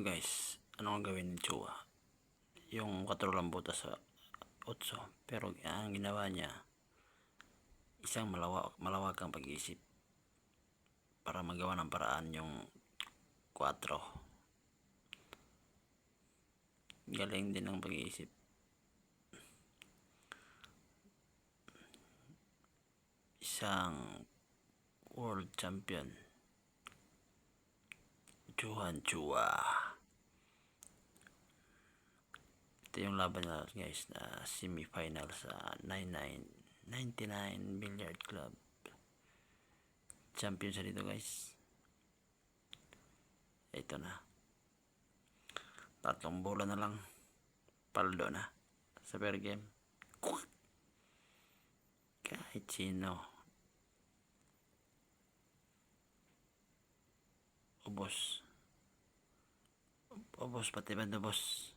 guys, ano ang gawin ni Chua? Yung 4 lang butas sa 8, pero ang ginawa niya, isang malawakang pag-iisip para magawa ng paraan yung 4. Galing din ng pag-iisip. Isang world champion, Johan Chua. Ito yung laban na guys, na semi-final sa 99 Billiard Club. Champion siya dito guys. Ito na, 3 bola na lang, paldo na sa per game. Kahit sino, ubos pati banda boss.